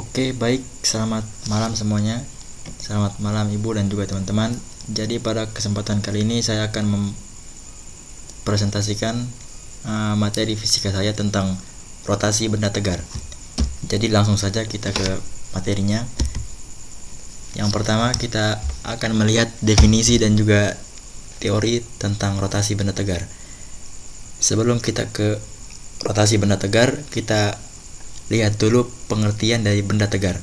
Oke, baik. Selamat malam semuanya. Selamat malam Ibu dan juga teman-teman. Jadi pada kesempatan kali ini saya akan mempresentasikan materi fisika saya tentang rotasi benda tegar. Jadi langsung saja kita ke materinya. Yang pertama kita akan melihat definisi dan juga teori tentang rotasi benda tegar. Sebelum kita ke rotasi benda tegar, kita lihat dulu pengertian dari benda tegar.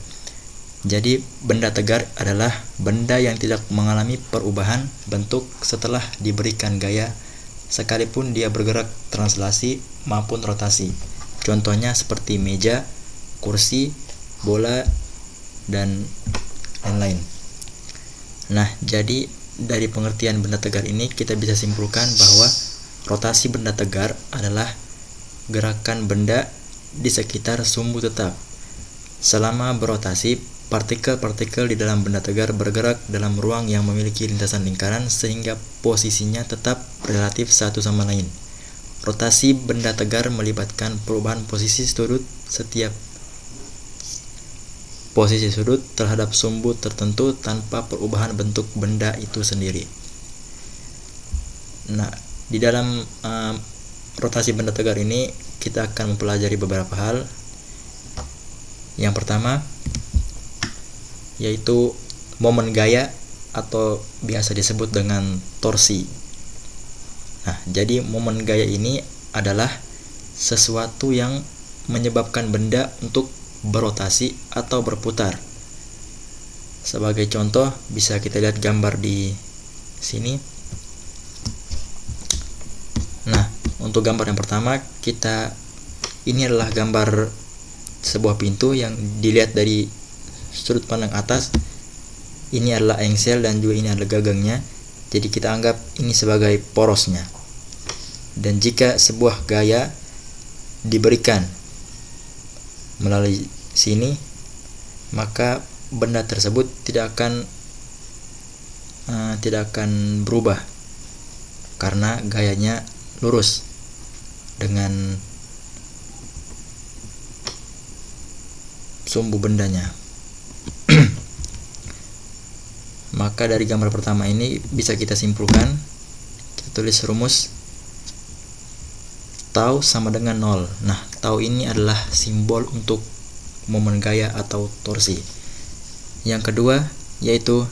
Jadi benda tegar adalah benda yang tidak mengalami perubahan bentuk setelah diberikan gaya, sekalipun dia bergerak translasi maupun rotasi. Contohnya seperti meja, kursi, bola, dan lain-lain. Nah, jadi dari pengertian benda tegar ini kita bisa simpulkan bahwa rotasi benda tegar adalah gerakan benda di sekitar sumbu tetap. Selama berotasi, partikel-partikel di dalam benda tegar bergerak dalam ruang yang memiliki lintasan lingkaran sehingga posisinya tetap relatif satu sama lain. Rotasi benda tegar melibatkan perubahan posisi sudut setiap posisi sudut terhadap sumbu tertentu tanpa perubahan bentuk benda itu sendiri. Nah, di dalam rotasi benda tegar ini kita akan mempelajari beberapa hal. Yang pertama yaitu momen gaya atau biasa disebut dengan torsi. Nah, jadi momen gaya ini adalah sesuatu yang menyebabkan benda untuk berotasi atau berputar. Sebagai contoh bisa kita lihat gambar di sini. Nah, untuk gambar yang pertama, ini adalah gambar sebuah pintu yang dilihat dari sudut pandang atas. Ini adalah engsel dan juga ini adalah gagangnya. Jadi kita anggap ini sebagai porosnya. Dan jika sebuah gaya diberikan melalui sini, maka benda tersebut tidak akan berubah karena gayanya lurus dengan sumbu bendanya. Maka dari gambar pertama ini bisa kita simpulkan, kita tulis rumus tau sama dengan 0. Nah, tau ini adalah simbol untuk momen gaya atau torsi. Yang kedua yaitu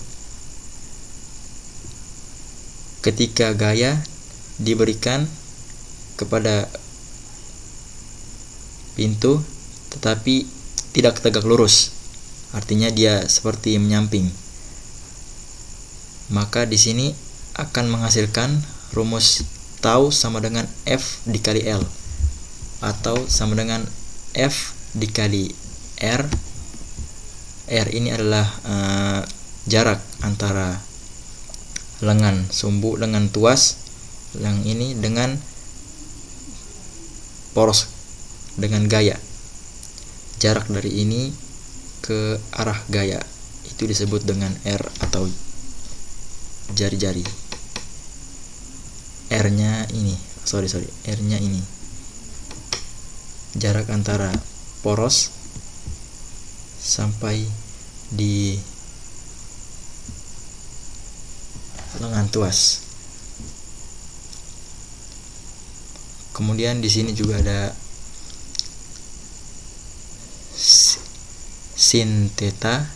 ketika gaya diberikan kepada pintu tetapi tidak tegak lurus, artinya dia seperti menyamping, maka di sini akan menghasilkan rumus tau sama dengan F dikali L atau sama dengan F dikali R. R ini adalah jarak antara lengan sumbu, lengan tuas yang ini dengan poros dengan gaya. Jarak dari ini ke arah gaya itu disebut dengan R atau jari-jari. R-nya ini, R-nya ini jarak antara poros sampai di lengan tuas. Kemudian di sini juga ada sin theta,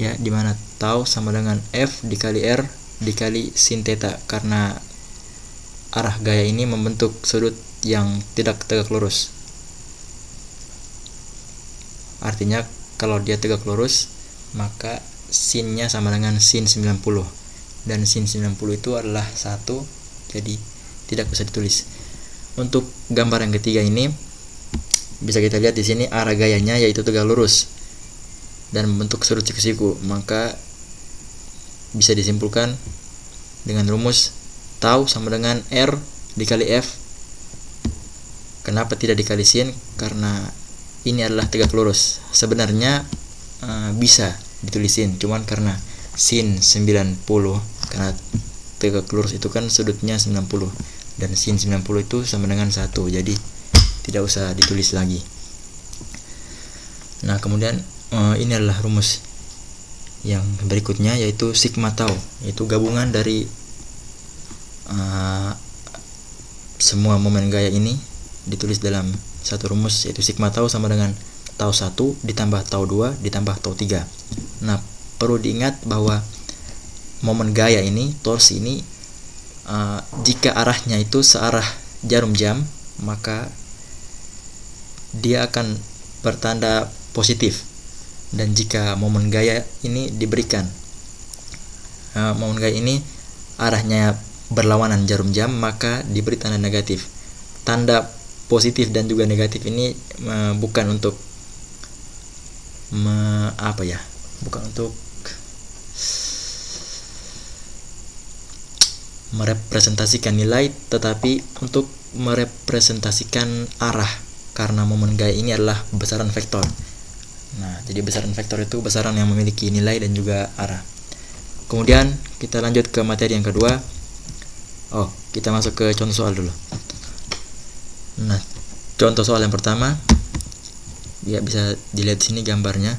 ya, dimana tau sama dengan F dikali R dikali sin theta karena arah gaya ini membentuk sudut yang tidak tegak lurus. Artinya kalau dia tegak lurus maka sinnya sama dengan sin 90 dan sin 90 itu adalah 1, jadi tidak bisa ditulis. Untuk gambar yang ketiga ini bisa kita lihat di sini arah gayanya yaitu tegak lurus dan membentuk sudut siku-siku, maka bisa disimpulkan dengan rumus tau sama dengan R dikali F. Kenapa tidak dikali sin? Karena ini adalah tegak lurus. Sebenarnya bisa ditulisin, cuman karena sin 90, karena tegak lurus itu kan sudutnya 90 dan sin 90 itu sama dengan 1, jadi tidak usah ditulis lagi. Nah, kemudian ini adalah rumus yang berikutnya, yaitu sigma tau, yaitu gabungan dari semua momen gaya ini ditulis dalam satu rumus, yaitu sigma tau sama dengan tau 1 ditambah tau 2 ditambah tau 3. Nah, perlu diingat bahwa momen gaya ini, torsi ini, jika arahnya itu searah jarum jam, maka dia akan bertanda positif. Dan jika momen gaya ini diberikan, momen gaya ini arahnya berlawanan jarum jam, maka diberi tanda negatif. Tanda positif dan juga negatif ini bukan untuk merepresentasikan nilai, tetapi untuk merepresentasikan arah, karena momen gaya ini adalah besaran vektor. Nah, jadi besaran vektor itu besaran yang memiliki nilai dan juga arah. Kemudian kita lanjut ke materi yang kedua. Kita masuk ke contoh soal dulu. Nah, contoh soal yang pertama, ya bisa dilihat sini gambarnya.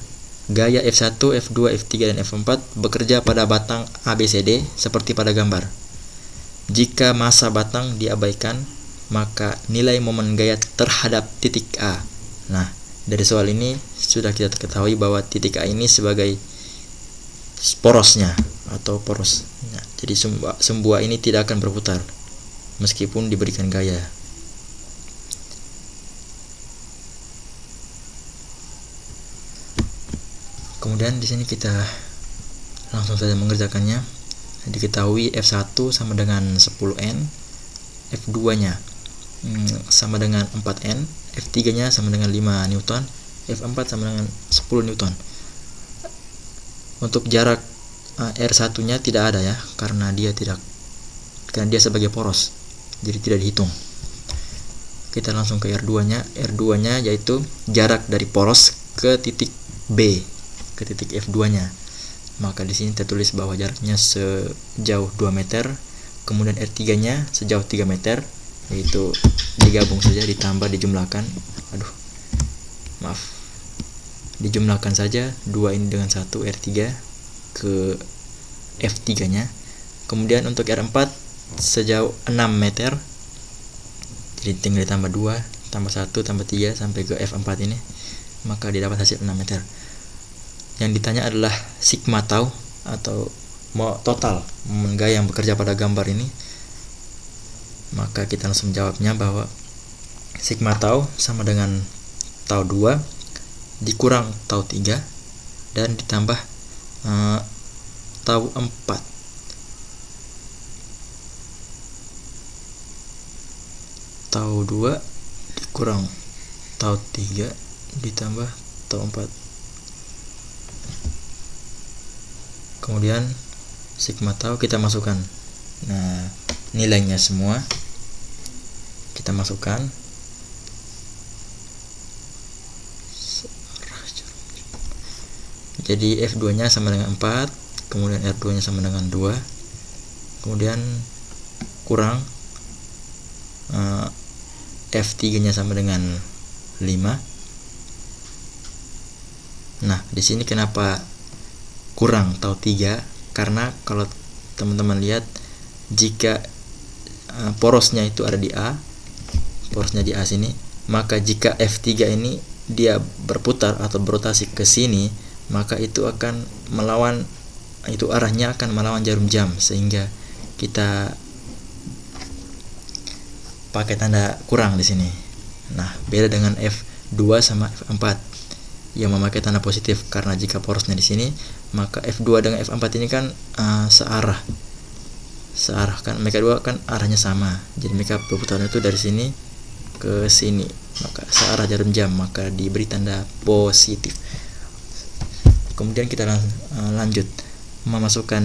Gaya F1, F2, F3 dan F4 bekerja pada batang ABCD seperti pada gambar. Jika massa batang diabaikan, maka nilai momen gaya terhadap titik A. Nah, dari soal ini sudah kita ketahui bahwa titik A ini sebagai porosnya atau poros. Nah, jadi sumbu ini tidak akan berputar meskipun diberikan gaya. Kemudian di sini kita langsung saja mengerjakannya. Diketahui F1 sama dengan 10N, F2-nya sama dengan 4N, F3-nya sama dengan 5 Newton, F4 sama dengan 10 Newton. Untuk jarak R1-nya tidak ada ya, karena dia sebagai poros, jadi tidak dihitung. Kita langsung ke R2-nya. R2-nya yaitu jarak dari poros ke titik B, ke titik F2-nya. Maka di sini tertulis bahwa jaraknya sejauh 2 meter. Kemudian R3-nya sejauh 3 meter, yaitu digabung saja, ditambah, dijumlahkan. Dijumlahkan saja 2 ini dengan 1, R3 ke F3-nya. Kemudian untuk R4 sejauh 6 meter, jadi tinggal ditambah 2, tambah 1, tambah 3 sampai ke F4 ini, maka didapat hasil 6 meter. Yang ditanya adalah sigma tau atau total momen gaya yang bekerja pada gambar ini. Maka kita langsung jawabnya bahwa sigma tau sama dengan tau 2 dikurang tau 3 dan ditambah tau 4. Tau 2 dikurang tau 3 ditambah tau 4. Kemudian sigma tau kita masukkan. Nah, nilainya semua kita masukkan. Jadi F2-nya sama dengan 4, kemudian R2-nya sama dengan 2, kemudian kurang F3-nya sama dengan 5. Nah, di sini kenapa kurang tau 3? Karena kalau teman-teman lihat, jika porosnya itu ada di A, porosnya di A sini, maka jika F3 ini dia berputar atau berotasi ke sini, maka itu akan melawan, itu arahnya akan melawan jarum jam, sehingga kita pakai tanda kurang di sini. Nah, beda dengan F2 sama F4 yang memakai tanda positif, karena jika porosnya di sini, maka F2 dengan F4 ini kan searah kan, mereka dua kan arahnya sama, jadi mereka berputar itu dari sini ke sini, maka searah jarum jam, maka diberi tanda positif. Kemudian kita lanjut memasukkan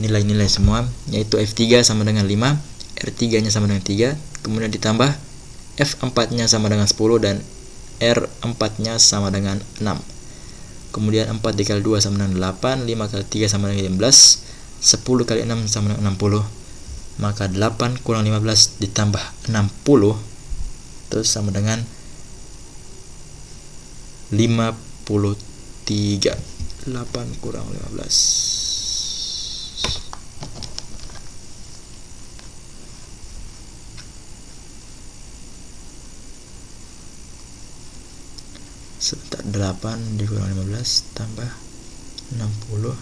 nilai-nilai semua, yaitu F3 sama dengan 5, R3 nya sama dengan 3, kemudian ditambah F4 nya sama dengan 10 dan R4 nya sama dengan 6. Kemudian 4 dikali 2 sama dengan 8, 5 kali 3 sama dengan 15, 10 kali 6 sama dengan 60. Maka 8 kurang 15 ditambah 60 terus sama dengan 53. 8 kurang 15. Sebentar, 8 dikurang 15 tambah 60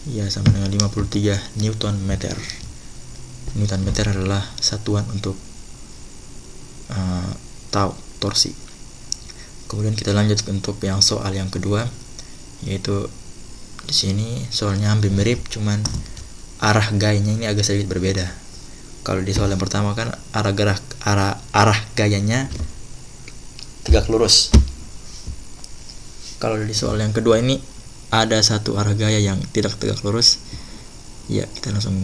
ya sama dengan 53 Newton meter. Newton meter adalah satuan untuk tau torsi. Kemudian kita lanjut untuk yang soal yang kedua, yaitu di sini soalnya hampir mirip, cuman arah gayanya ini agak sedikit berbeda. Kalau di soal yang pertama kan arah gayanya tegak lurus. Kalau di soal yang kedua ini ada satu arah gaya yang tidak tegak lurus. Ya, kita langsung.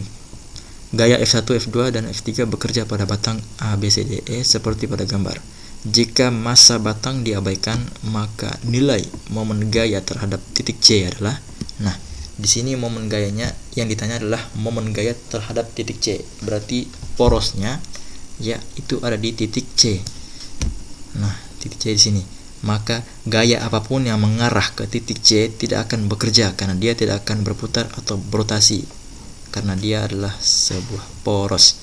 Gaya F1, F2, dan F3 bekerja pada batang A, B, C, D, E seperti pada gambar. Jika massa batang diabaikan, maka nilai momen gaya terhadap titik C adalah. Nah, di sini momen gayanya yang ditanya adalah momen gaya terhadap titik C. Berarti porosnya ya itu ada di titik C. Nah, titik C di sini. Maka gaya apapun yang mengarah ke titik C tidak akan bekerja karena dia tidak akan berputar atau berotasi karena dia adalah sebuah poros.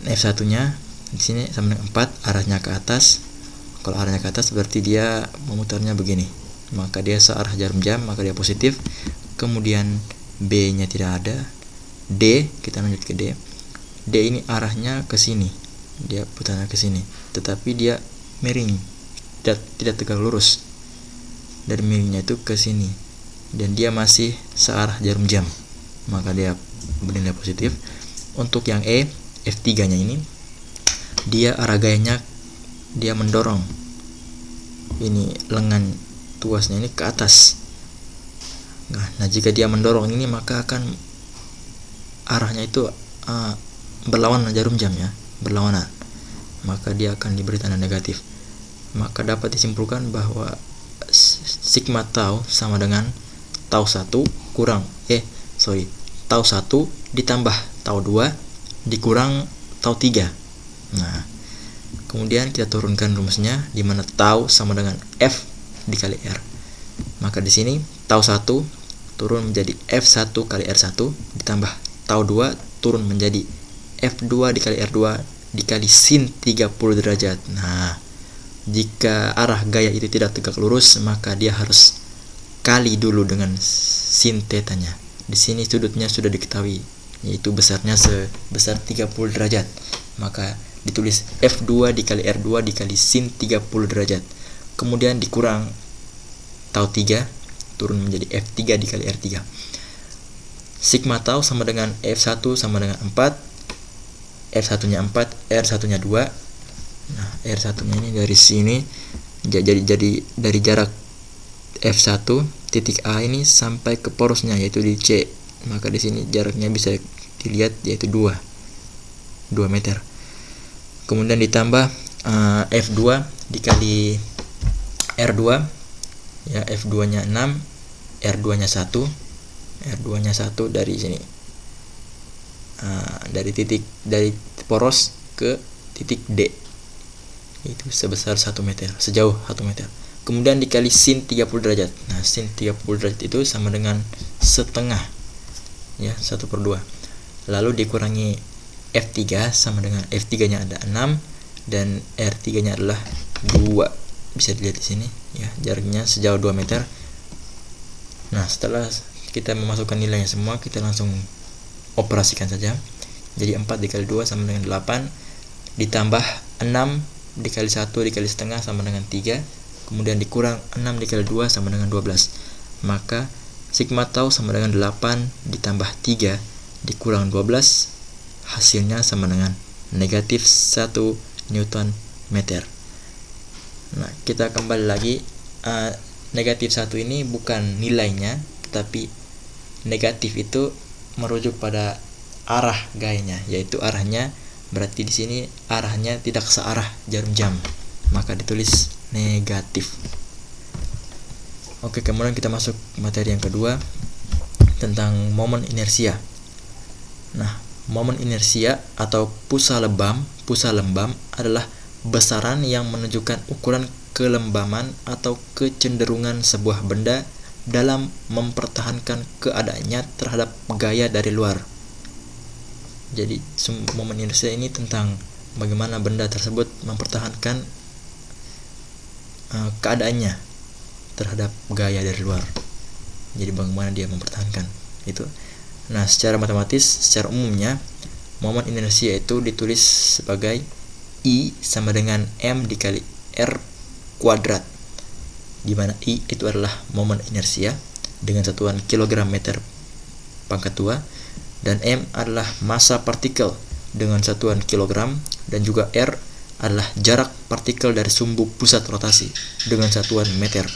F1-nya di sini sama dengan 4, arahnya ke atas. Kalau arahnya ke atas berarti dia memutarnya begini. Maka dia searah jarum jam, maka dia positif. Kemudian B-nya tidak ada. D, kita lanjut ke D. D ini arahnya ke sini. Dia putarnya ke sini, tetapi dia miring, tidak tegak lurus. Dari miringnya itu ke sini dan dia masih searah jarum jam, maka dia bernilai positif. Untuk yang E, F3 nya ini dia arah gayanya dia mendorong ini lengan tuasnya ini ke atas. Nah, jika dia mendorong ini maka akan arahnya itu berlawanan jarum jam ya, berlawanan, maka dia akan diberi tanda negatif. Maka dapat disimpulkan bahwa sigma tau sama dengan tau 1 kurang tau 1 ditambah tau 2 dikurang tau 3. Nah, kemudian kita turunkan rumusnya di mana tau sama dengan F dikali R. Maka di sini tau 1 turun menjadi F1 kali R1 ditambah tau 2 turun menjadi F2 dikali R2 dikali sin 30 derajat. Nah, jika arah gaya itu tidak tegak lurus, maka dia harus kali dulu dengan sin tetanya. Di sini sudutnya sudah diketahui, yaitu besarnya sebesar 30 derajat. Maka ditulis F2 dikali R2 dikali sin 30 derajat. Kemudian dikurang tau 3 turun menjadi F3 dikali R3. Sigma tau sama dengan F1 sama dengan 4. F1-nya 4, R1-nya 2. Nah, R1-nya ini dari sini jadi dari jarak F1 titik A ini sampai ke porosnya yaitu di C. Maka di sini jaraknya bisa dilihat yaitu 2 meter. Kemudian ditambah F2 dikali R2 ya, F2-nya 6, R2-nya 1. R2-nya 1 dari sini. Dari poros ke titik D. Itu sebesar 1 meter, sejauh 1 meter. Kemudian dikali sin 30 derajat. Nah, sin 30 derajat itu sama dengan setengah ya, 1/2. Lalu dikurangi F3 sama dengan F3 nya ada 6 dan R3 nya adalah 2. Bisa dilihat di sini ya, jaraknya sejauh 2 meter. Nah, setelah kita memasukkan nilainya semua, kita langsung operasikan saja. Jadi 4 dikali 2 sama dengan 8 ditambah 6 dikali 1 dikali setengah sama dengan 3, kemudian dikurang 6 dikali 2 sama dengan 12. Maka sigma tau sama dengan 8 ditambah 3 dikurang 12, hasilnya sama dengan negatif 1 Newton meter. Nah, kita kembali lagi, negatif 1 ini bukan nilainya, tetapi negatif itu merujuk pada arah gayanya, yaitu arahnya. Berarti di sini arahnya tidak searah jarum jam, maka ditulis negatif. Oke, kemudian kita masuk materi yang kedua tentang momen inersia. Nah, momen inersia atau pusat lembam adalah besaran yang menunjukkan ukuran kelembaman atau kecenderungan sebuah benda dalam mempertahankan keadaannya terhadap gaya dari luar. Jadi momen inersia ini tentang bagaimana benda tersebut mempertahankan keadaannya terhadap gaya dari luar. Jadi bagaimana dia mempertahankan itu. Nah, secara matematis, secara umumnya momen inersia itu ditulis sebagai I sama dengan M dikali R kuadrat, di mana I itu adalah momen inersia dengan satuan kilogram meter pangkat 2, dan M adalah massa partikel dengan satuan kilogram, dan juga R adalah jarak partikel dari sumbu pusat rotasi dengan satuan meter.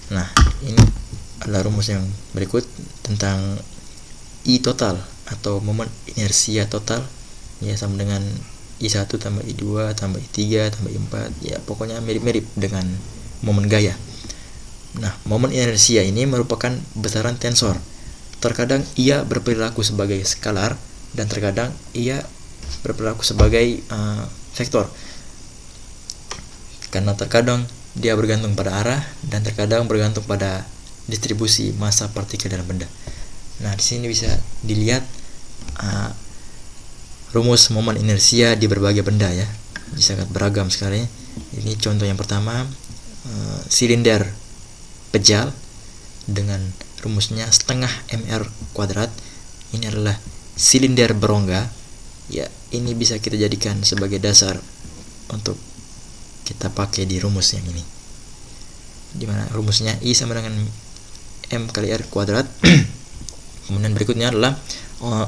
Nah, ini adalah rumus yang berikut tentang I total atau momen inersia total, ya sama dengan I1 tambah I2 tambah I3 tambah I4, ya pokoknya mirip-mirip dengan momen gaya. Nah, momen inersia ini merupakan besaran tensor. Terkadang ia berperilaku sebagai skalar dan terkadang ia berperilaku sebagai vektor. Karena terkadang dia bergantung pada arah dan terkadang bergantung pada distribusi massa partikel dalam benda. Nah, di sini bisa dilihat rumus momen inersia di berbagai benda, ya, sangat beragam sekali. Ini contoh yang pertama, silinder pejal dengan rumusnya setengah mr kuadrat. Ini adalah silinder berongga, ya, ini bisa kita jadikan sebagai dasar untuk kita pakai di rumus yang ini, dimana rumusnya I sama dengan M kali R kuadrat. Kemudian berikutnya adalah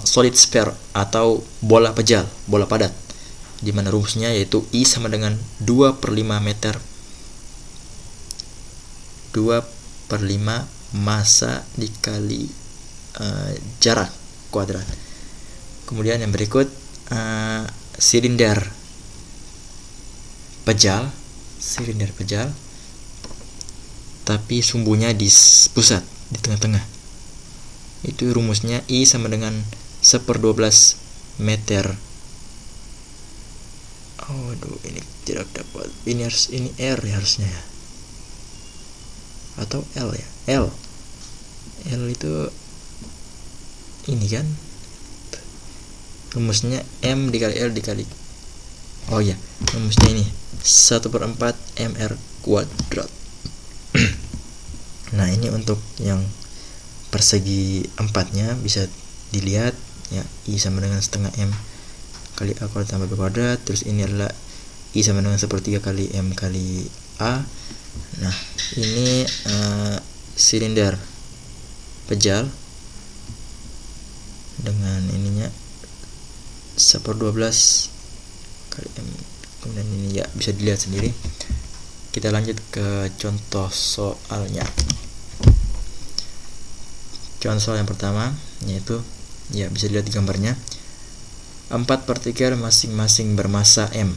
solid sphere atau bola pejal, bola padat, di mana rumusnya yaitu I sama dengan 2/5 meter 2/5 massa dikali jarak kuadrat. Kemudian yang berikut silinder pejal tapi sumbunya di pusat, di tengah-tengah. Itu rumusnya I sama dengan 1/12 meter. Ini tidak dapat. Ini R ya harusnya, ya. Atau L, ya. L itu ini kan. Rumusnya M dikali L dikali. Rumusnya ini 1/4 mr kuadrat. Nah, ini untuk yang persegi empatnya bisa dilihat, ya, I sama dengan setengah M kali A kuadrat tambah B kuadrat. Terus ini adalah I sama dengan 1/3 kali M kali A. Nah, ini silinder pejal dengan ininya 1/12 kali M. Kemudian ini, ya, bisa dilihat sendiri. Kita lanjut ke contoh soalnya. Contoh yang pertama yaitu, ya, bisa dilihat di gambarnya, 4 partikel masing-masing bermassa M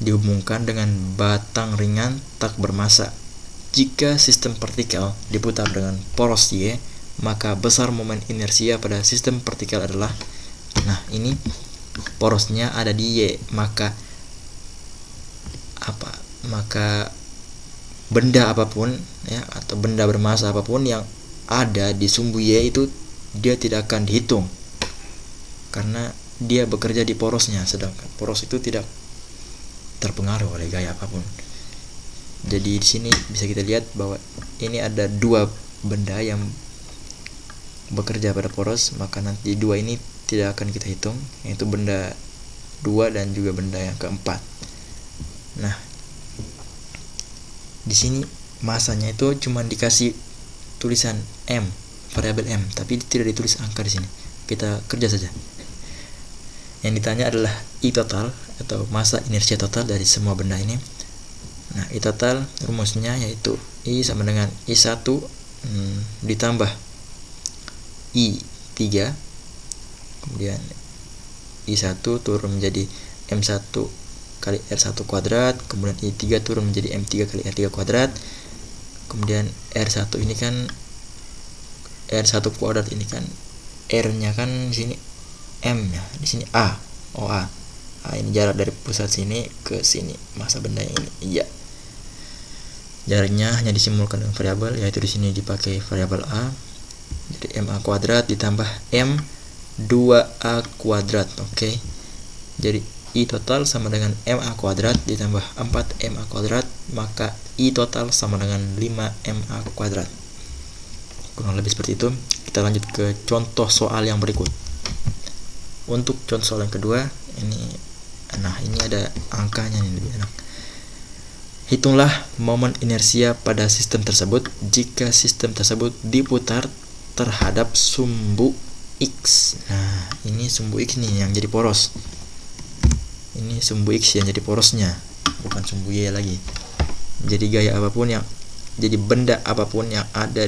dihubungkan dengan batang ringan tak bermassa. Jika sistem partikel diputar dengan poros Y, maka besar momen inersia pada sistem partikel adalah, nah, ini porosnya ada di Y, maka benda apapun, ya, atau benda bermassa apapun yang ada di sumbu Y itu dia tidak akan dihitung karena dia bekerja di porosnya, sedangkan poros itu tidak terpengaruh oleh gaya apapun. Jadi di sini bisa kita lihat bahwa ini ada dua benda yang bekerja pada poros, maka nanti dua ini tidak akan kita hitung, yaitu benda 2 dan juga benda yang keempat. Nah, di sini masanya itu cuma dikasih tulisan M, variabel M, tapi tidak ditulis angka di sini. Kita kerja saja. Yang ditanya adalah I total atau massa inersia total dari semua benda ini. Nah, I total rumusnya yaitu I sama dengan I1 ditambah I3, kemudian I1 turun menjadi M1 kali R1 kuadrat, kemudian I3 turun menjadi M3 kali R3 kuadrat, kemudian R1 ini kan R1 kuadrat ini kan R-nya kan di sini M, ya, di sini A, OA Ini jarak dari pusat sini ke sini, massa benda ini. Iya. Jaraknya hanya disimbolkan dengan variabel, yaitu di sini dipakai variabel a. Jadi MA kuadrat ditambah M2A kuadrat. Oke. Jadi I total sama dengan MA kuadrat ditambah 4MA kuadrat, maka I total sama dengan 5MA kuadrat. Kurang lebih seperti itu. Kita lanjut ke contoh soal yang berikut. Untuk contoh soal yang kedua, ini ada angkanya nih, lebih enak. Hitunglah momen inersia pada sistem tersebut jika sistem tersebut diputar terhadap sumbu X. Nah, ini sumbu X nih yang jadi poros. Ini sumbu X yang jadi porosnya, bukan sumbu Y lagi. Jadi benda apapun yang ada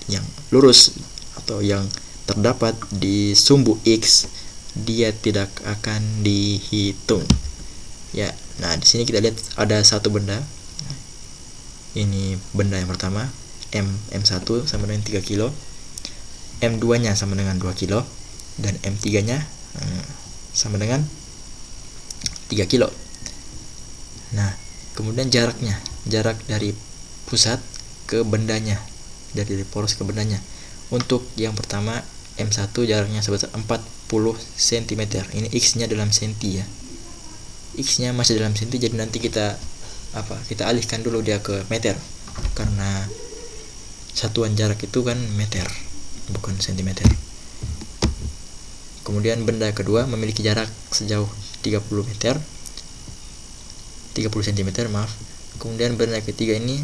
yang lurus atau yang terdapat di sumbu X, dia tidak akan dihitung. Ya, nah di sini kita lihat ada satu benda. Ini benda yang pertama, M1 sama dengan 3 kilo, M2-nya sama dengan 2 kilo, dan M3-nya sama dengan 3 kilo. Nah, kemudian jarak dari pusat ke bendanya, dari poros ke bendanya. Untuk yang pertama, M1 jaraknya sebesar 40 cm. Ini X-nya dalam senti ya. X-nya masih dalam senti, jadi nanti kita alihkan dulu dia ke meter, karena satuan jarak itu kan meter, bukan sentimeter. Kemudian benda kedua memiliki jarak sejauh 30 cm, maaf. Kemudian benda ketiga ini,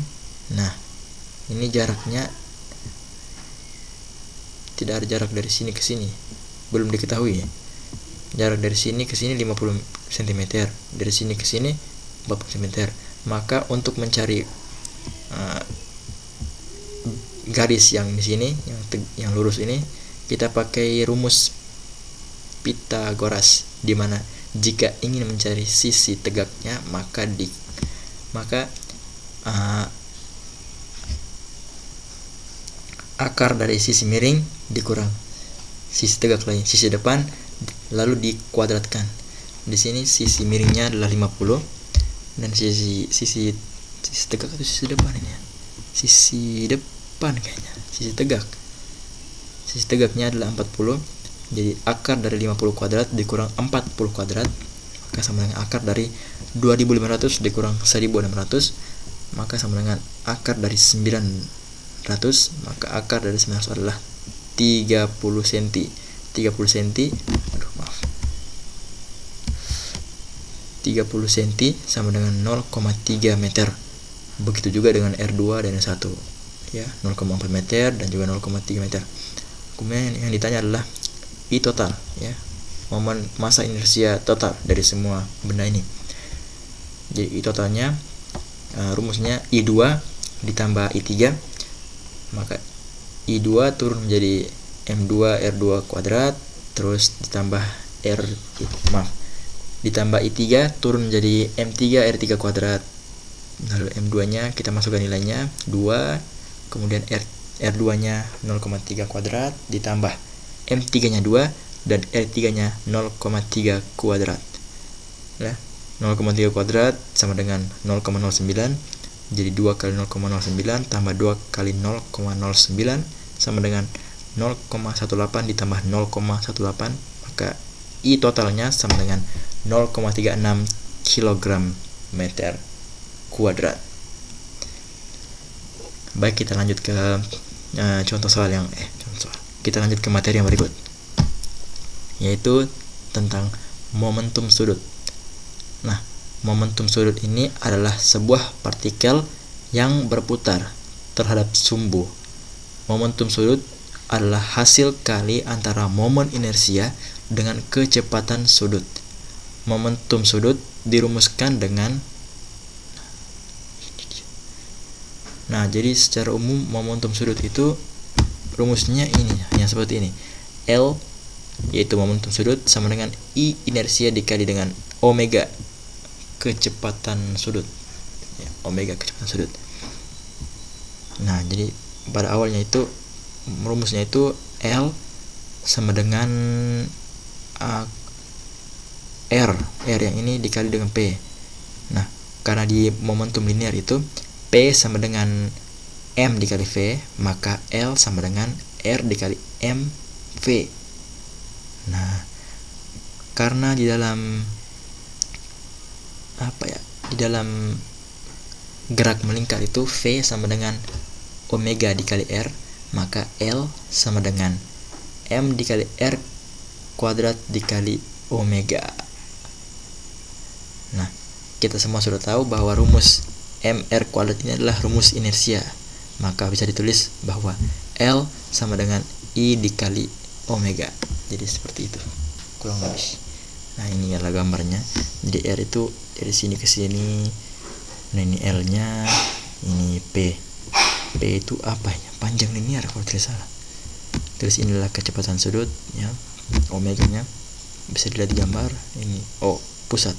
ini jaraknya tidak ada jarak dari sini ke sini, belum diketahui. Jarak dari sini ke sini 50 cm, dari sini ke sini 40 cm. Maka untuk mencari garis yang di sini, yang lurus ini, kita pakai rumus Pythagoras, di mana jika ingin mencari sisi tegaknya, maka akar dari sisi miring dikurang sisi tegak lain, sisi depan, lalu dikuadratkan. Di sini sisi miringnya adalah 50, dan sisi tegak atau sisi depan ini ya? Sisi depan kayaknya, sisi tegaknya adalah 40. Jadi akar dari 50 kuadrat dikurang 40 kuadrat, maka sama dengan akar dari 2500 dikurang 1600, maka sama dengan akar dari 900, maka akar dari 900 adalah 30 cm. 30 cm sama dengan 0,3 meter. Begitu juga dengan R2 dan R1 ya, 0,4 meter dan juga 0,3 meter. Kemudian yang ditanya adalah I total ya, momen massa inersia total dari semua benda ini. Jadi I totalnya rumusnya I2 ditambah I3, maka I2 turun menjadi M2 R2 kuadrat, terus ditambah ditambah I3 turun menjadi M3 R3 kuadrat. Lalu M2 nya kita masukkan nilainya 2, kemudian R2 nya 0,3 kuadrat ditambah M3 nya 2 dan R3 nya 0,3 kuadrat. Nah, 0,3 kuadrat sama dengan 0,09. Jadi 2 kali 0,09 tambah 2 kali 0,09 sama dengan 0,18 ditambah 0,18, maka I totalnya sama dengan 0,36 kg meter kuadrat. Baik, kita lanjut ke kita lanjut ke materi yang berikut, yaitu tentang momentum sudut. Nah, momentum sudut ini adalah sebuah partikel yang berputar terhadap sumbu. Momentum sudut adalah hasil kali antara momen inersia dengan kecepatan sudut. Momentum sudut dirumuskan dengan jadi secara umum momentum sudut itu rumusnya ini, yang seperti ini. L yaitu momentum sudut sama dengan I inersia dikali dengan omega kecepatan sudut. Ya, omega kecepatan sudut. Nah, jadi pada awalnya itu rumusnya itu L sama dengan R yang ini dikali dengan P. Nah, karena di momentum linear itu P sama dengan M dikali V, maka L sama dengan R dikali MV. Nah, karena di dalam gerak melingkar itu V sama dengan omega dikali R, maka L sama dengan M dikali R kuadrat dikali omega. Nah, kita semua sudah tahu bahwa rumus MR kuadrat ini adalah rumus inersia. Maka bisa ditulis bahwa L sama dengan I dikali omega. Jadi seperti itu kurang lebih. Nah, ini adalah gambarnya. Jadi R itu dari sini ke sini. Nah, ini L-nya, ini P. P itu apa ya? Panjang linear kalau tidak salah. Terus inilah kecepatan sudut ya. Omega-nya bisa dilihat di gambar. Ini pusat.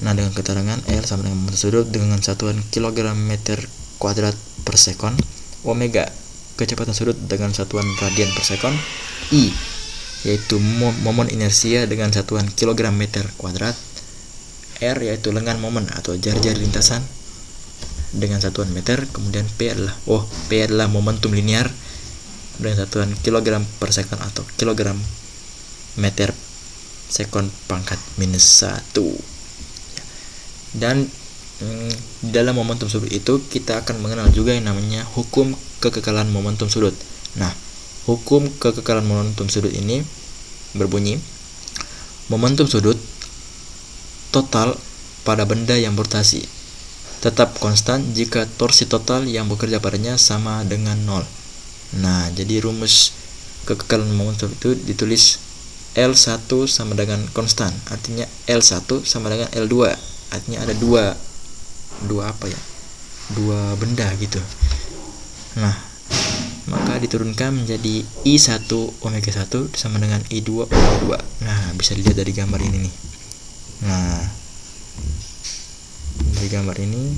Nah, dengan keterangan L sama dengan momentum sudut dengan satuan kilogram meter kuadrat per sekon, omega kecepatan sudut dengan satuan radian per sekon, I yaitu momen inersia dengan satuan kilogram meter kuadrat, R yaitu lengan momen atau jari-jari lintasan dengan satuan meter, kemudian P adalah momentum linear dengan satuan kilogram per sekon atau kilogram meter sekon pangkat minus 1. Dan dalam momentum sudut itu kita akan mengenal juga yang namanya hukum kekekalan momentum sudut. Nah, hukum kekekalan momentum sudut ini berbunyi, momentum sudut total pada benda yang berotasi tetap konstan jika torsi total yang bekerja padanya sama dengan 0. Nah, jadi rumus kekekalan momentum itu ditulis L1 sama dengan konstan, artinya L1 sama dengan L2, artinya ada dua benda gitu. Nah, maka diturunkan menjadi I1 omega 1 sama dengan I2 omega 2. Nah, bisa dilihat dari gambar ini nih. Nah, dari gambar ini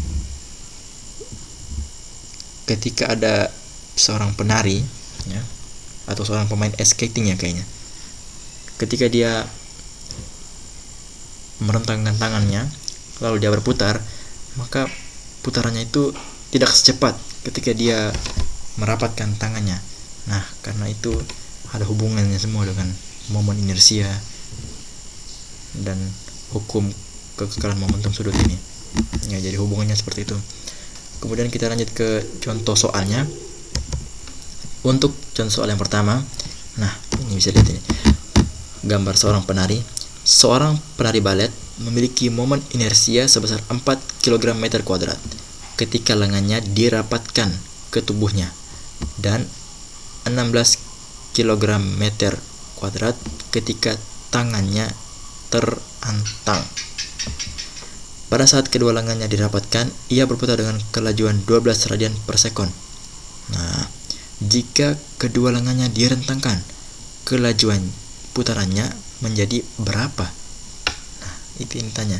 ketika ada seorang penari ya, atau seorang pemain ice skating ya kayaknya, ketika dia merentangkan tangannya lalu dia berputar, maka putarannya itu tidak secepat ketika dia merapatkan tangannya. Nah, karena itu ada hubungannya semua dengan momen inersia dan hukum kekekalan momentum sudut ini. Ya, jadi hubungannya seperti itu. Kemudian kita lanjut ke contoh soalnya. Untuk contoh soal yang pertama, nah ini bisa lihat ini gambar seorang penari. Seorang penari balet memiliki momen inersia sebesar 4 kg meter kuadrat ketika lengannya dirapatkan ke tubuhnya dan 16 kg meter kuadrat ketika tangannya terantang. Pada saat kedua lengannya dirapatkan, ia berputar dengan kelajuan 12 radian per sekon. Nah, jika kedua lengannya direntangkan, kelajuan putarannya menjadi berapa? Nah, itu yang ditanya.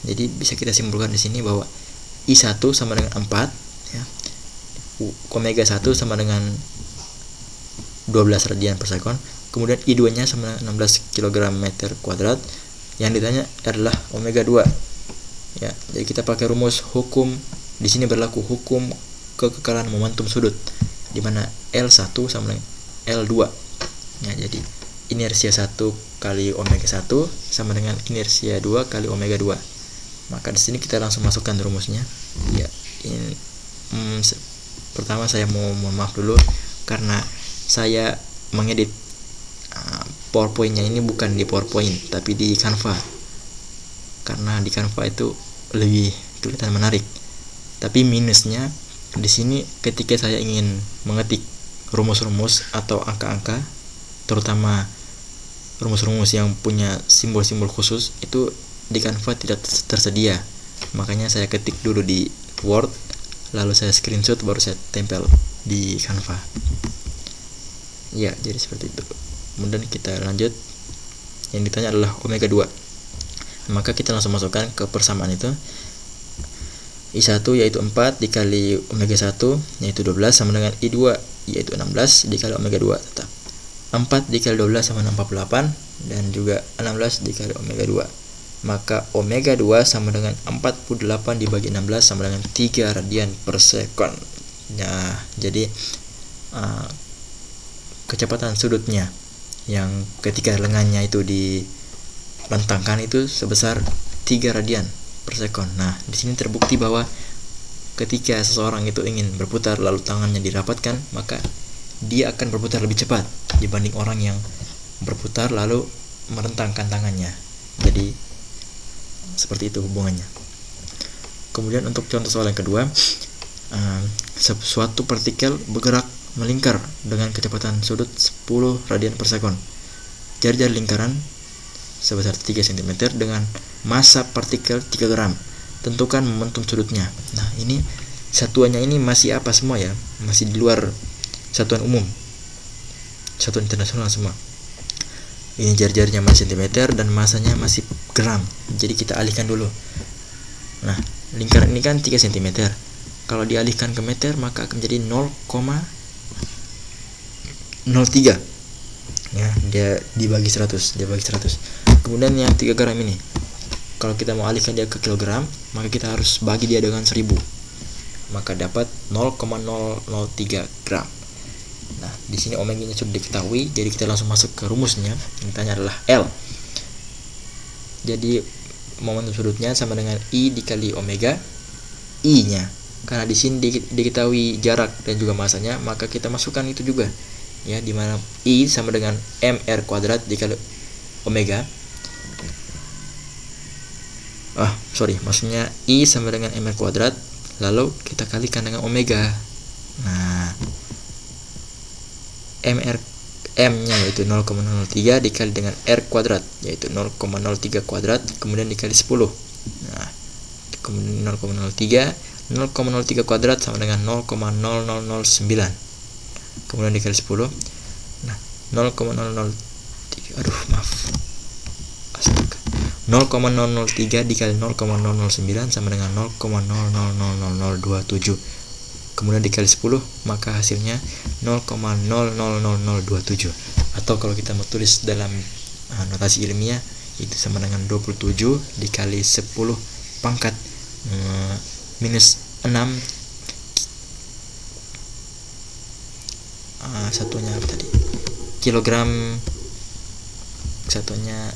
Jadi bisa kita simpulkan di sini bahwa I1 sama dengan 4 ya. Omega 1 sama dengan 12 radian per sekon. Kemudian I2-nya sama dengan 16 kg meter kuadrat. Yang ditanya adalah omega 2. Ya, jadi kita pakai rumus hukum di sini berlaku hukum kekekalan momentum sudut di mana L1 sama dengan L2. Ya, jadi inersia 1 kali omega 1 sama dengan inersia 2 kali omega 2. Maka di sini kita langsung masukkan rumusnya. Ya, ini pertama saya mohon maaf dulu karena saya mengedit PowerPoint-nya ini bukan di PowerPoint tapi di Canva. Karena di Canva itu lebih kelihatan menarik. Tapi minusnya di sini ketika saya ingin mengetik rumus-rumus atau angka-angka, terutama rumus-rumus yang punya simbol-simbol khusus, itu di Canva tidak tersedia. Makanya saya ketik dulu di Word, lalu saya screenshot baru saya tempel di Canva. Ya, jadi seperti itu. Kemudian kita lanjut. Yang ditanya adalah omega 2. Maka kita langsung masukkan ke persamaan itu. I1 yaitu 4 dikali omega 1 yaitu 12 sama dengan I2 yaitu 16 dikali omega 2 tetap. 4 dikali 12 sama dengan 48, dan juga 16 dikali omega 2. Maka omega 2 sama dengan 48 dibagi 16 sama dengan 3 radian per sekon. Nah, jadi kecepatan sudutnya yang ketika lengannya itu dilentangkan itu sebesar 3 radian per sekon. Nah, di sini terbukti bahwa ketika seseorang itu ingin berputar lalu tangannya dirapatkan, maka dia akan berputar lebih cepat dibanding orang yang berputar lalu merentangkan tangannya. Jadi seperti itu hubungannya. Kemudian untuk contoh soal yang kedua, suatu partikel bergerak melingkar dengan kecepatan sudut 10 radian per sekon. Jari-jari lingkaran sebesar 3 cm dengan massa partikel 3 gram. Tentukan momentum sudutnya. Nah, ini satuannya ini masih apa semua ya? Masih di luar satuan umum, satuan internasional semua. Ini jari-jarinya masih cm dan masanya masih gram. Jadi kita alihkan dulu. Nah, lingkaran ini kan 3 cm. Kalau dialihkan ke meter maka akan menjadi 0,03. Ya, dia dibagi 100, Kemudian yang 3 gram ini, kalau kita mau alihkan dia ke kilogram, maka kita harus bagi dia dengan 1000. Maka dapat 0,003 gram. Nah, di sini omega-nya sudah diketahui, jadi kita langsung masuk ke rumusnya. Yang ditanya adalah L. Jadi momentum sudutnya sama dengan I dikali omega I-nya. Karena di sini diketahui jarak dan juga masanya, maka kita masukkan itu juga. Ya, di mana I sama dengan mr kuadrat dikali omega. Maksudnya I sama dengan mr kuadrat, lalu kita kalikan dengan omega. Nah, M-nya yaitu 0,03 dikali dengan R kuadrat yaitu 0,03 kuadrat, kemudian dikali 10. Nah, kemudian 0,03 kuadrat sama dengan 0,0009, kemudian dikali 10. Nah, 0,003 dikali 0,009 sama dengan 0,000027, kemudian dikali 10, maka hasilnya 0,000027. Atau kalau kita mau tulis dalam notasi ilmiah, itu sama dengan 27 dikali 10 pangkat minus 6, satunya apa tadi? Kilogram, satunya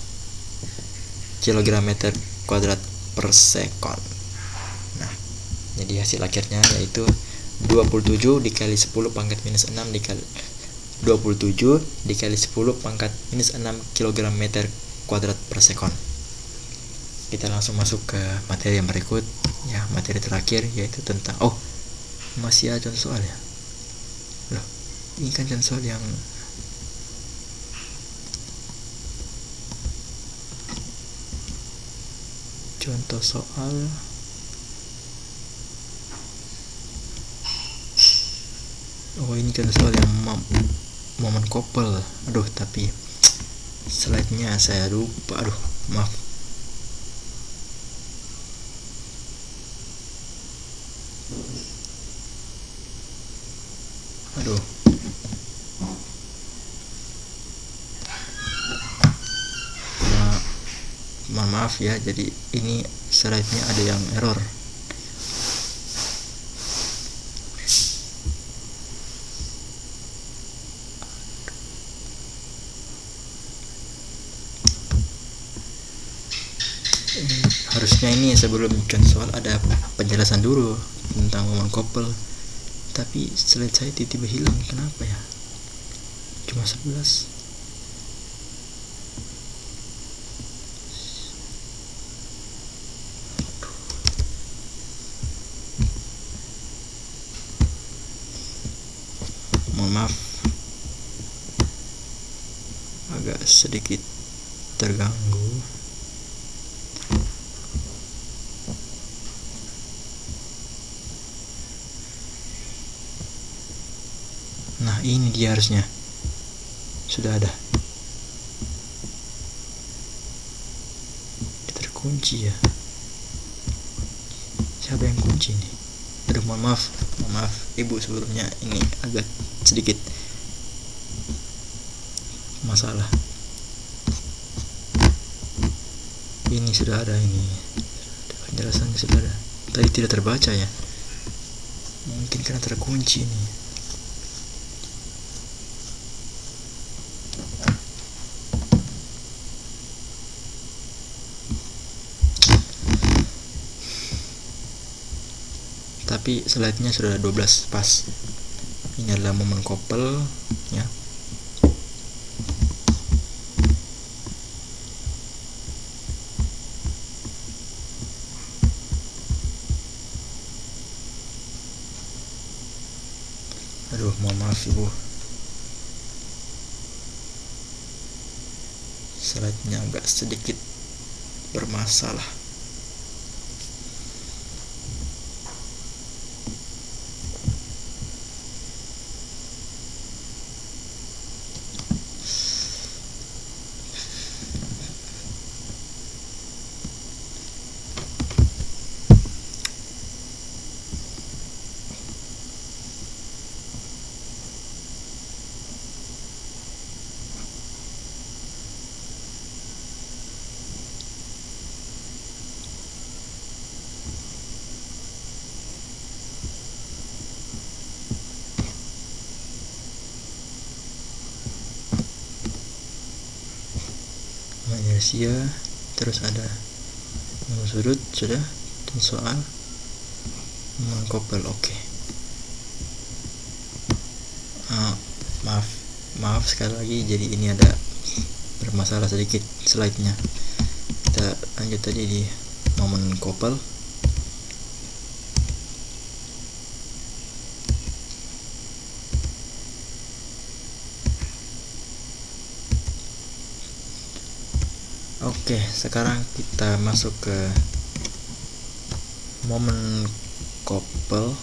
kilogram meter kuadrat per sekon. Nah, jadi hasil akhirnya yaitu 27 dikali 10 pangkat minus 6 dikali 27 dikali 10 pangkat minus 6 kg meter kuadrat per sekon. Kita langsung masuk ke materi yang berikut, ya, materi terakhir, yaitu tentang masih ada contoh soal ya. Loh, ini kan contoh soal yang contoh soal ini contoh soal yang momen couple. Tapi slide-nya saya lupa. Maaf. Maaf ya, jadi ini slide-nya ada yang error. Harusnya ini sebelum contoh soal ada penjelasan dulu tentang momen couple, tapi slide saya tiba-tiba hilang. Kenapa ya? Cuma 11. Mohon maaf, agak sedikit terganggu. Nah, ini dia harusnya sudah ada. Terkunci ya. Siapa yang kunci nih? Mohon maaf Ibu sebelumnya, ini agak sedikit masalah. Ini sudah ada, ini penjelasannya sudah ada. Tadi tidak terbaca ya, mungkin karena terkunci ini. Tapi slide-nya sudah 12 pas. Ini adalah momen couple ya. Aduh, mohon maaf ibu, slide-nya agak sedikit bermasalah. Inersia, terus ada momen sudut sudah, dan soal momen couple. Oke. Maaf sekali lagi, jadi ini ada bermasalah sedikit slide-nya. Kita lanjut tadi di momen couple. Oke, sekarang kita masuk ke momen couple.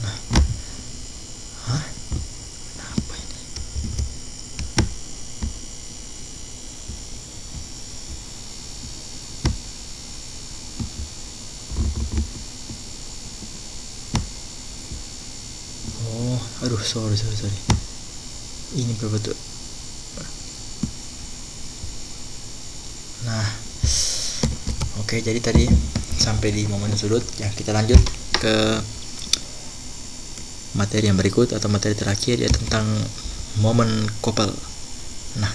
Nah, kenapa ini? Aduh, sorry. Ini berapa tuh? Nah, oke, jadi tadi sampai di momen sudut ya. Kita lanjut ke materi yang berikut atau materi terakhir, ya tentang momen couple. Nah,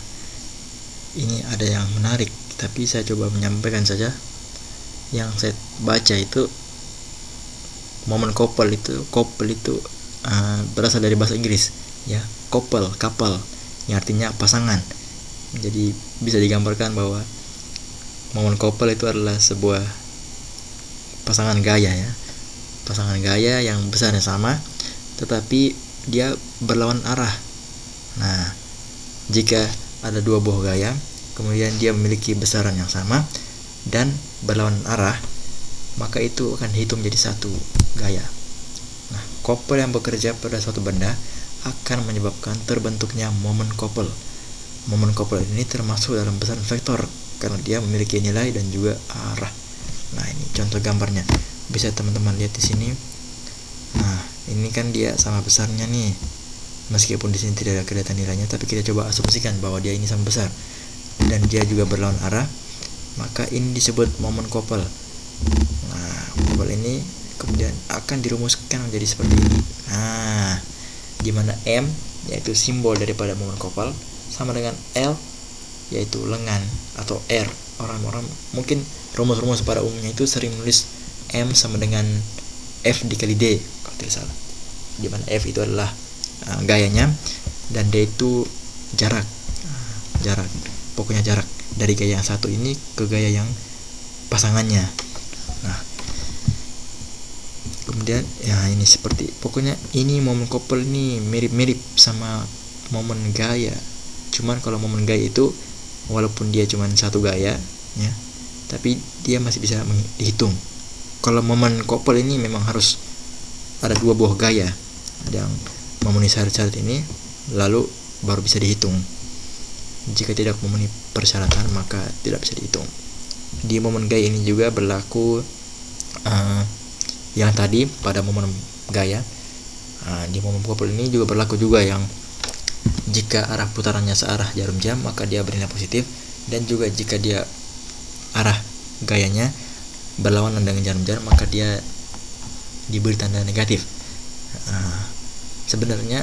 ini ada yang menarik, tapi saya coba menyampaikan saja. Yang saya baca itu momen couple itu berasal dari bahasa Inggris ya, couple yang artinya pasangan. Jadi bisa digambarkan bahwa momen couple itu adalah sebuah pasangan gaya ya, pasangan gaya yang besarnya sama tetapi dia berlawan arah. Nah, jika ada dua buah gaya kemudian dia memiliki besaran yang sama dan berlawan arah, maka itu akan dihitung jadi satu gaya. Nah, couple yang bekerja pada suatu benda akan menyebabkan terbentuknya momen couple. Momen couple ini termasuk dalam besaran vektor karena dia memiliki nilai dan juga arah. Nah, ini contoh gambarnya. Bisa teman-teman lihat di sini. Nah, ini kan dia sama besarnya nih. Meskipun di sini tidak ada kelihatan nilainya, tapi kita coba asumsikan bahwa dia ini sama besar dan dia juga berlawan arah, maka ini disebut momen couple. Nah, couple ini kemudian akan dirumuskan menjadi seperti ini. Nah, di mana M yaitu simbol daripada momen couple sama dengan L yaitu lengan atau R. Orang-orang mungkin rumus-rumus pada umumnya itu sering menulis M sama dengan F dikali D kalau tidak salah. Di mana F itu adalah gayanya dan D itu jarak. Pokoknya jarak dari gaya yang satu ini ke gaya yang pasangannya. Nah, kemudian ya ini seperti, pokoknya ini momen couple ini mirip-mirip sama momen gaya. Cuman kalau momen gaya itu walaupun dia cuma satu gaya ya, tapi dia masih bisa dihitung. Kalau momen couple ini memang harus ada dua buah gaya, ada yang memenuhi syarat-syarat ini lalu baru bisa dihitung. Jika tidak memenuhi persyaratan maka tidak bisa dihitung. Di momen gaya ini juga berlaku yang tadi pada momen gaya. Di momen couple ini juga berlaku juga yang jika arah putarannya searah jarum jam maka dia bernilai positif, dan juga jika dia arah gayanya berlawanan dengan jarum jam maka dia diberi tanda negatif. Sebenarnya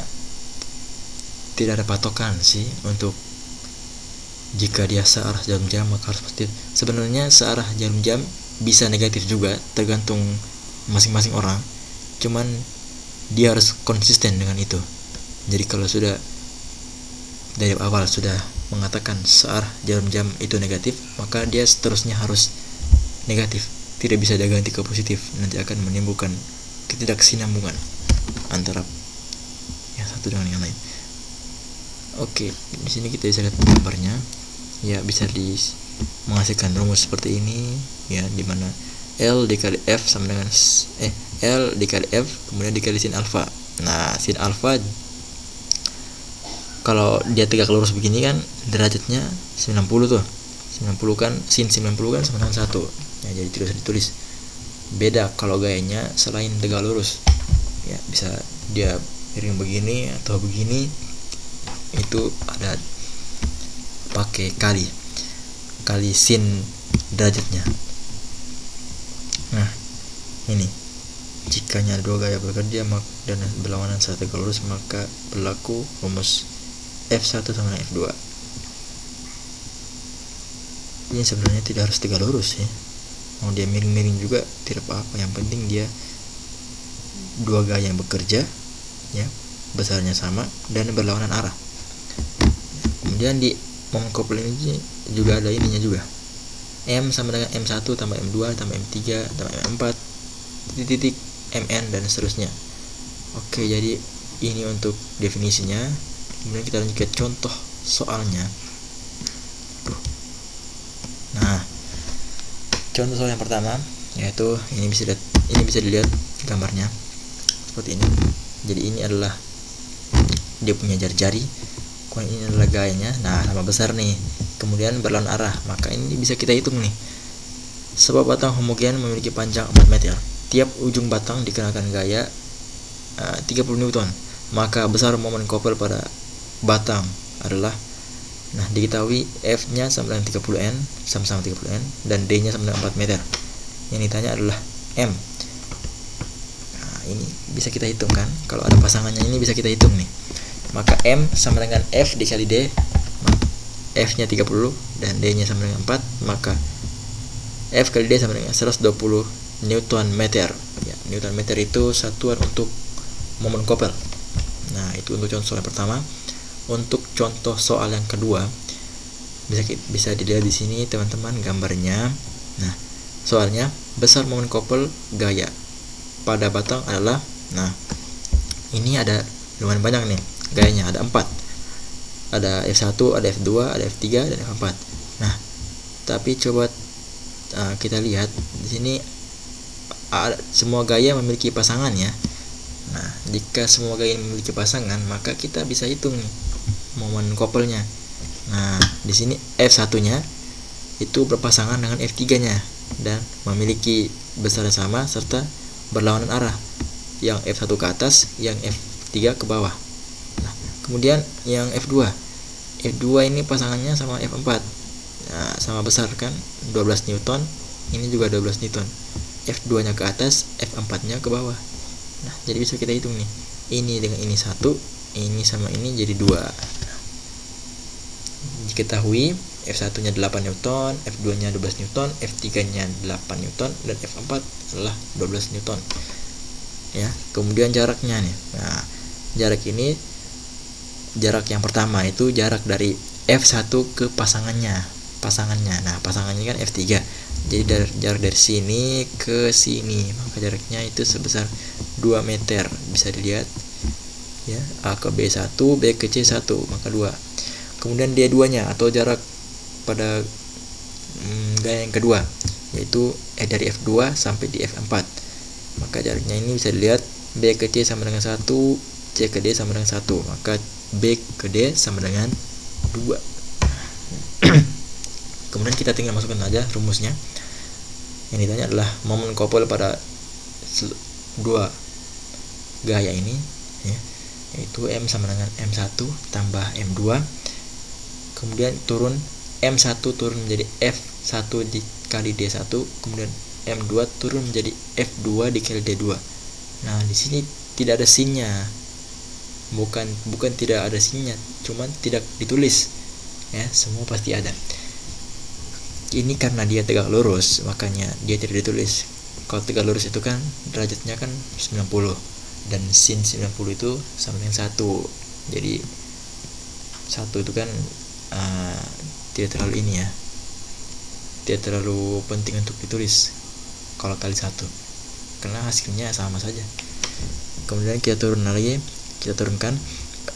tidak ada patokan sih untuk jika dia searah jarum jam maka harus positif. Sebenarnya searah jarum jam bisa negatif juga, tergantung masing-masing orang. Cuman dia harus konsisten dengan itu. Jadi kalau sudah dari awal sudah mengatakan searah jarum jam itu negatif, maka dia seterusnya harus negatif. Tidak bisa dia ganti ke positif, nanti akan menimbulkan ketidaksinambungan antara yang satu dengan yang lain. Oke, di sini kita bisa lihat gambarnya. Ya, bisa menghasilkan rumus seperti ini ya, di mana L dikali F sama dengan L dikali F kemudian dikali sin alfa. Nah, sin alfa kalau dia tegak lurus begini kan derajatnya 90 tuh. 90 kan sin 90 kan sama dengan 1. Ya, jadi tidak usah ditulis. Beda kalau gayanya selain tegak lurus. Ya, bisa dia miring begini atau begini. Itu ada pakai kali sin derajatnya. Nah, ini jikanya dua gaya bekerja dan berlawanan saat tegak lurus maka berlaku rumus F1 sama dengan F2. Ini sebenarnya tidak harus tegak lurus ya. Mau dia miring-miring juga tidak apa-apa, yang penting dia dua gaya yang bekerja ya, besarnya sama dan berlawanan arah. Kemudian di momen couple ini juga ada ininya juga. M sama dengan M1 tambah M2 tambah M3 tambah M4 titik Mn dan seterusnya. Oke, jadi ini untuk definisinya. Kemudian kita lanjut ke contoh soalnya. Nah, contoh soal yang pertama yaitu ini bisa dilihat gambarnya seperti ini. Jadi ini adalah dia punya jari-jari, kemudian ini adalah gayanya. Nah, sama besar nih. Kemudian berlawan arah, maka ini bisa kita hitung nih. Sebuah batang homogen memiliki panjang 4 meter. Tiap ujung batang dikenakan gaya 30 Newton. Maka besar momen couple pada batang adalah, nah, diketahui F-nya sama dengan 30 N, sama-sama 30 N, dan D-nya sama dengan 4 meter. Yang ditanya adalah M. Nah, ini bisa kita hitung kan? Kalau ada pasangannya ini bisa kita hitung nih. Maka M sama dengan F dikali D, F-nya 30 dan D-nya sama dengan 4, maka F kali D sama dengan 120 Newton meter. Ya, Newton meter itu satuan untuk momen couple. Nah, itu untuk contoh soal yang pertama. Untuk contoh soal yang kedua, bisa dilihat di sini teman-teman gambarnya. Nah, soalnya besar momen couple gaya pada batang adalah, nah, ini ada lumayan banyak nih gayanya, ada 4. Ada F1, ada F2, ada F3 dan F4. Nah, tapi coba kita lihat di sini semua gaya memiliki pasangan ya. Nah, jika semua gaya memiliki pasangan, maka kita bisa hitung nih momen couple-nya. Nah, di sini F1-nya itu berpasangan dengan F3-nya dan memiliki besar sama serta berlawanan arah. Yang F1 ke atas, yang F3 ke bawah. Nah, kemudian yang F2 ini pasangannya sama F4. Nah, sama besar kan, 12 Newton. Ini juga 12 Newton. F2-nya ke atas, F4-nya ke bawah. Nah, jadi bisa kita hitung nih. Ini dengan ini 1, ini sama ini jadi 2. Diketahui F1-nya 8 Newton, F2-nya 12 Newton, F3-nya 8 Newton, dan F4 adalah 12 Newton. Ya, kemudian jaraknya nih. Nah, jarak ini, jarak yang pertama itu jarak dari F1 ke pasangannya. Nah, pasangannya kan F3. Jadi jarak dari sini ke sini, maka jaraknya itu sebesar 2 meter. Bisa dilihat ya, A ke B1, B ke C1, maka 2. Kemudian D2-nya atau jarak pada gaya yang kedua, yaitu dari F2 sampai di F4. Maka jaraknya ini bisa dilihat B ke C sama dengan 1, C ke D sama dengan 1. Maka B ke D sama dengan 2. Kemudian kita tinggal masukkan aja rumusnya. Yang ditanya adalah momen couple pada dua gaya ini, ya, yaitu M sama dengan M1 tambah M2. Kemudian turun M1 turun menjadi F1 dikali D1, kemudian M2 turun menjadi F2 dikali D2. Nah, di sini tidak ada sinnya. Bukan tidak ada sinnya, cuman tidak ditulis. Ya, semua pasti ada. Ini karena dia tegak lurus, makanya dia tidak ditulis. Kalau tegak lurus itu kan derajatnya kan 90, dan sin 90 itu sama dengan 1. Jadi 1 itu kan tidak terlalu ini ya, tidak terlalu penting untuk ditulis kalau kali 1, karena hasilnya sama saja. Kemudian kita turunkan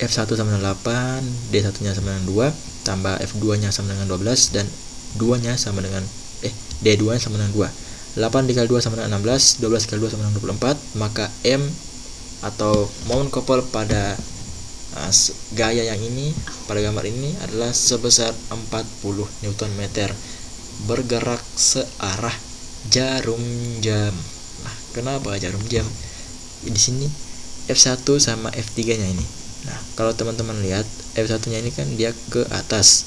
F1 sama dengan 8, D1 nya sama dengan 2, tambah F2 nya sama dengan 12, dan 2 nya sama dengan D2 nya sama dengan 2. 8 dikali 2 sama dengan 16, 12 kali 2 sama dengan 24. Maka M atau momen couple pada gaya yang ini, pada gambar ini adalah sebesar 40 Nm bergerak searah jarum jam. Nah, kenapa jarum jam? Di sini F1 sama F3 nya ini. Nah, kalau teman-teman lihat F1 nya ini kan dia ke atas,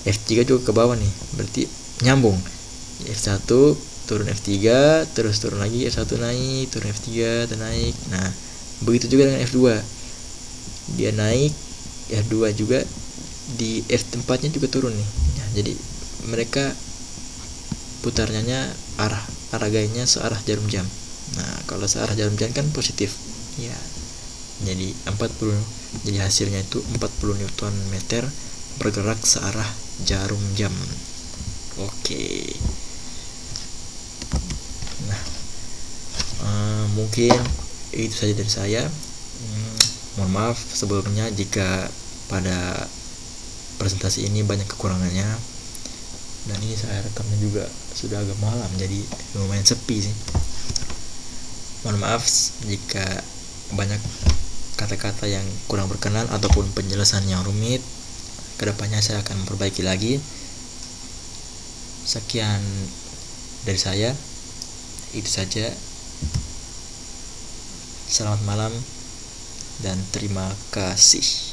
F3 juga ke bawah nih, berarti nyambung. F1 turun F3, terus turun lagi, F1 naik, turun F3, dan naik. Nah, begitu juga dengan F2. Dia naik, F2 juga di F4 nya juga turun nih. Nah, jadi mereka putarnya arah gayanya searah jarum jam. Nah, kalau searah jarum jam kan positif. Ya. Jadi 40. Jadi hasilnya itu 40 Nm bergerak searah jarum jam. Oke. Nah, mungkin itu saja dari saya. Mohon maaf sebelumnya jika pada presentasi ini banyak kekurangannya. Dan ini saya rekamnya juga sudah agak malam, jadi lumayan sepi sih. Mohon maaf jika banyak kata-kata yang kurang berkenan ataupun penjelasan yang rumit. Kedepannya saya akan memperbaiki lagi. Sekian dari saya, itu saja. Selamat malam dan terima kasih.